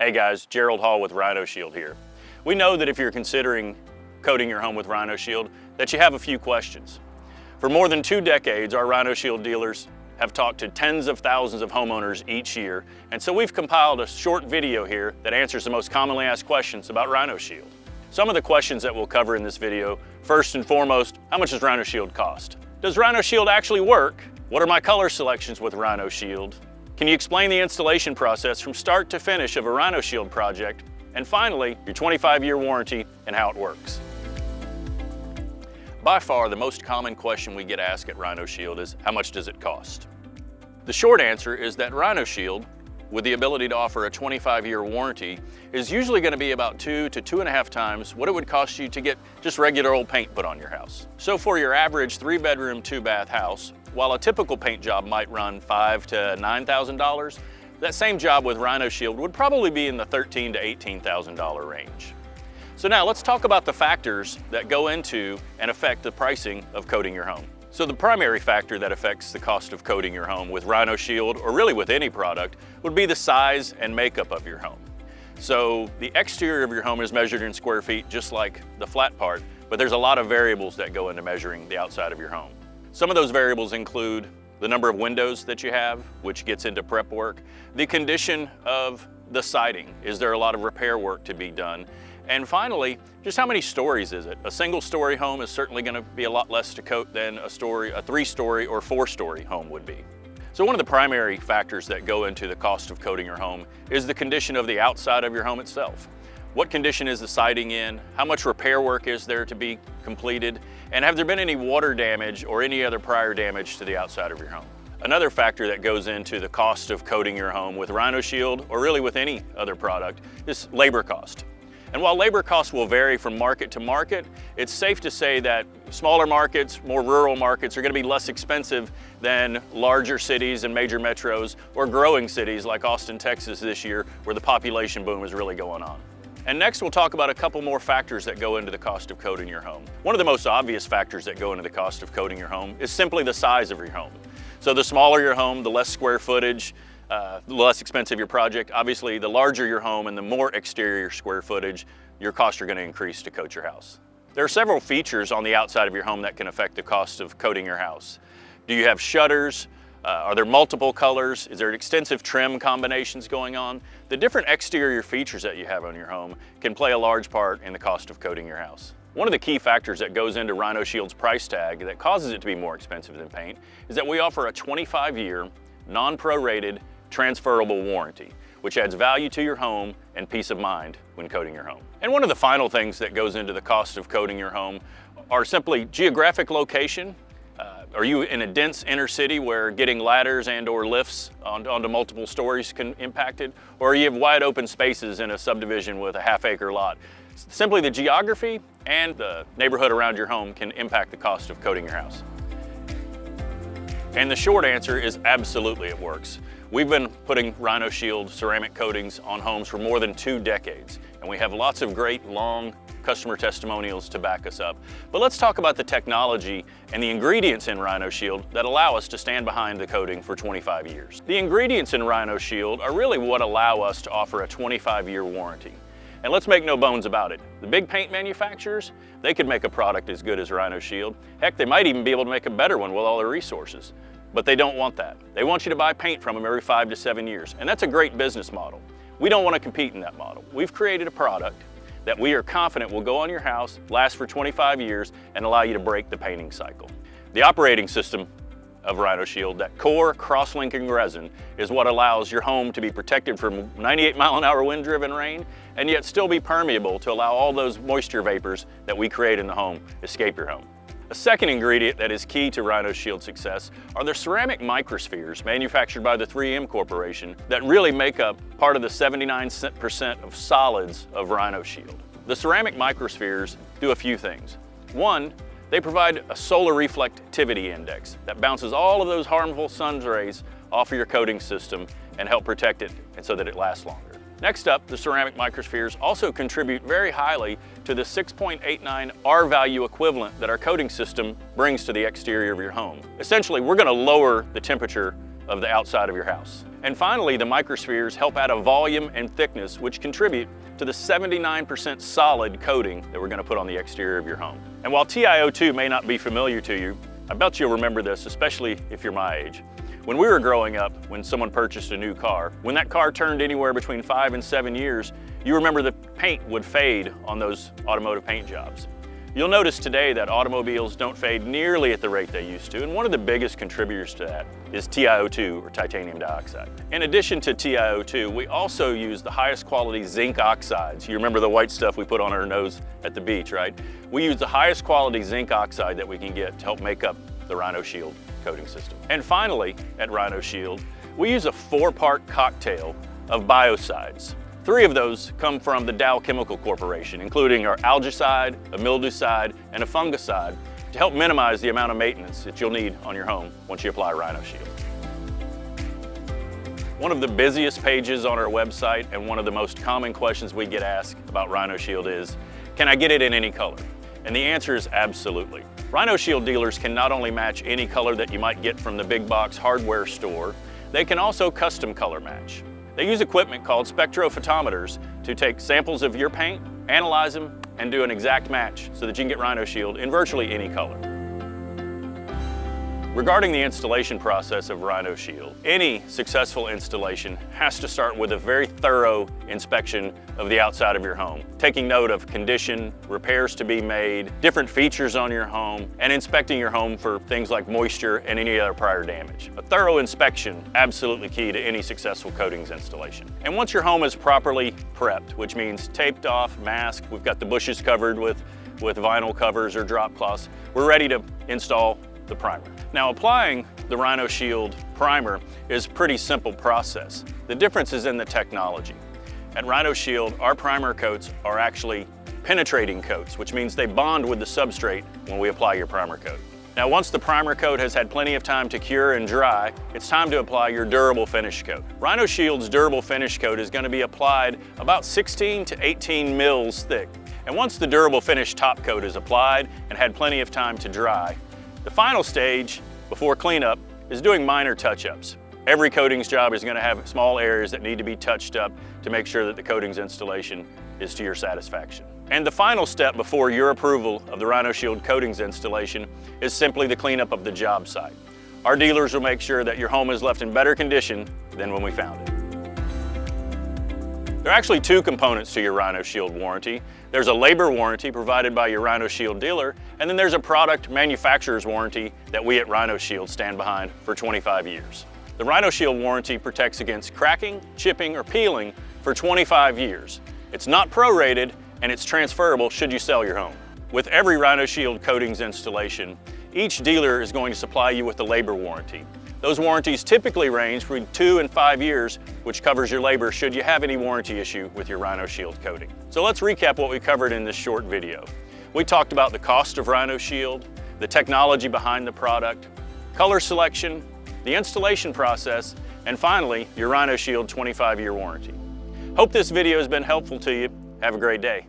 Hey guys, Gerald Hall with Rhino Shield here. We know that if you're considering coating your home with Rhino Shield, that you have a few questions. For more than 2 decades, our Rhino Shield dealers have talked to tens of thousands of homeowners each year, and so we've compiled a short video here that answers the most commonly asked questions about Rhino Shield. Some of the questions that we'll cover in this video: first and foremost, how much does Rhino Shield cost? Does Rhino Shield actually work? What are my color selections with Rhino Shield? Can you explain the installation process from start to finish of a Rhino Shield project? And finally, your 25-year warranty and how it works. By far, the most common question we get asked at Rhino Shield is, how much does it cost? The short answer is that Rhino Shield, with the ability to offer a 25-year warranty, is usually going to be about 2 to 2.5 times what it would cost you to get just regular old paint put on your house. So for your average 3-bedroom, 2-bath house, while a typical paint job might run $5,000 to $9,000, that same job with Rhino Shield would probably be in the $13,000 to $18,000 range. So now let's talk about the factors that go into and affect the pricing of coating your home. So the primary factor that affects the cost of coating your home with Rhino Shield, or really with any product, would be the size and makeup of your home. So the exterior of your home is measured in square feet, just like the flat part, but there's a lot of variables that go into measuring the outside of your home. Some of those variables include the number of windows that you have, which gets into prep work, the condition of the siding. Is there a lot of repair work to be done? And finally, just how many stories is it? A single-story home is certainly going to be a lot less to coat than a 3-story or 4-story home would be. So one of the primary factors that go into the cost of coating your home is the condition of the outside of your home itself. What condition is the siding in? How much repair work is there to be completed? And have there been any water damage or any other prior damage to the outside of your home? Another factor that goes into the cost of coating your home with Rhino Shield, or really with any other product, is labor cost. And while labor costs will vary from market to market, it's safe to say that smaller markets, more rural markets, are going to be less expensive than larger cities and major metros, or growing cities like Austin, Texas this year, where the population boom is really going on. And next we'll talk about a couple more factors that go into the cost of coating your home. One of the most obvious factors that go into the cost of coating your home is simply the size of your home. So the smaller your home, the less square footage, the less expensive your project. Obviously, the larger your home and the more exterior square footage, your costs are going to increase to coat your house. There are several features on the outside of your home that can affect the cost of coating your house. Do you have shutters? Are there multiple colors? Is there extensive trim combinations going on? The different exterior features that you have on your home can play a large part in the cost of coating your house. One of the key factors that goes into Rhino Shield's price tag that causes it to be more expensive than paint is that we offer a 25-year, non-prorated, transferable warranty, which adds value to your home and peace of mind when coating your home. And one of the final things that goes into the cost of coating your home are simply geographic location. Are you in a dense inner city where getting ladders and or lifts onto multiple stories can impact it? Or you have wide open spaces in a subdivision with a half-acre lot? Simply the geography and the neighborhood around your home can impact the cost of coating your house. And the short answer is absolutely it works. We've been putting Rhino Shield ceramic coatings on homes for more than 2 decades, and we have lots of great long customer testimonials to back us up. But let's talk about the technology and the ingredients in Rhino Shield that allow us to stand behind the coating for 25 years. The ingredients in Rhino Shield are really what allow us to offer a 25-year warranty. And let's make no bones about it. The big paint manufacturers, they could make a product as good as Rhino Shield. Heck, they might even be able to make a better one with all their resources. But they don't want that. They want you to buy paint from them every 5 to 7 years. And that's a great business model. We don't want to compete in that model. We've created a product that we are confident will go on your house, last for 25 years, and allow you to break the painting cycle. The operating system of Rhino Shield, that core cross-linking resin, is what allows your home to be protected from 98-mile-an-hour wind-driven rain, and yet still be permeable to allow all those moisture vapors that we create in the home escape your home. A second ingredient that is key to Rhino Shield's success are the ceramic microspheres manufactured by the 3M Corporation that really make up part of the 79% of solids of Rhino Shield. The ceramic microspheres do a few things. One, they provide a solar reflectivity index that bounces all of those harmful sun rays off of your coating system and help protect it and so that it lasts longer. Next up, the ceramic microspheres also contribute very highly to the 6.89 R-value equivalent that our coating system brings to the exterior of your home. Essentially, we're going to lower the temperature of the outside of your house. And finally, the microspheres help add a volume and thickness which contribute to the 79% solid coating that we're going to put on the exterior of your home. And while TiO2 may not be familiar to you, I bet you'll remember this, especially if you're my age. When we were growing up, when someone purchased a new car, when that car turned anywhere between 5 and 7 years, you remember the paint would fade on those automotive paint jobs. You'll notice today that automobiles don't fade nearly at the rate they used to, and one of the biggest contributors to that is TiO2, or titanium dioxide. In addition to TiO2, we also use the highest quality zinc oxides. You remember the white stuff we put on our nose at the beach, right? We use the highest quality zinc oxide that we can get to help make up the Rhino Shield coating system. And finally, at Rhino Shield, we use a 4-part cocktail of biocides. 3 of those come from the Dow Chemical Corporation, including our algicide, a mildewcide, and a fungicide to help minimize the amount of maintenance that you'll need on your home once you apply Rhino Shield. One of the busiest pages on our website and one of the most common questions we get asked about Rhino Shield is, can I get it in any color? And the answer is absolutely. Rhino Shield dealers can not only match any color that you might get from the big box hardware store, they can also custom color match. They use equipment called spectrophotometers to take samples of your paint, analyze them, and do an exact match so that you can get Rhino Shield in virtually any color. Regarding the installation process of Rhino Shield, any successful installation has to start with a very thorough inspection of the outside of your home, taking note of condition, repairs to be made, different features on your home, and inspecting your home for things like moisture and any other prior damage. A thorough inspection, absolutely key to any successful coatings installation. And once your home is properly prepped, which means taped off, masked, we've got the bushes covered with vinyl covers or drop cloths, we're ready to install the primer. Now, applying the Rhino Shield primer is a pretty simple process. The difference is in the technology. At Rhino Shield, our primer coats are actually penetrating coats, which means they bond with the substrate when we apply your primer coat. Now, once the primer coat has had plenty of time to cure and dry, it's time to apply your durable finish coat. Rhino Shield's durable finish coat is going to be applied about 16 to 18 mils thick. And once the durable finish top coat is applied and had plenty of time to dry, the final stage before cleanup is doing minor touch-ups. Every coatings job is going to have small areas that need to be touched up to make sure that the coatings installation is to your satisfaction. And the final step before your approval of the Rhino Shield coatings installation is simply the cleanup of the job site. Our dealers will make sure that your home is left in better condition than when we found it. There are actually 2 components to your Rhino Shield warranty. There's a labor warranty provided by your Rhino Shield dealer, and then there's a product manufacturer's warranty that we at Rhino Shield stand behind for 25 years. The Rhino Shield warranty protects against cracking, chipping, or peeling for 25 years. It's not prorated, and it's transferable should you sell your home. With every Rhino Shield coatings installation, each dealer is going to supply you with a labor warranty. Those warranties typically range between 2 and 5 years, which covers your labor should you have any warranty issue with your Rhino Shield coating. So let's recap what we covered in this short video. We talked about the cost of Rhino Shield, the technology behind the product, color selection, the installation process, and finally, your Rhino Shield 25-year warranty. Hope this video has been helpful to you. Have a great day.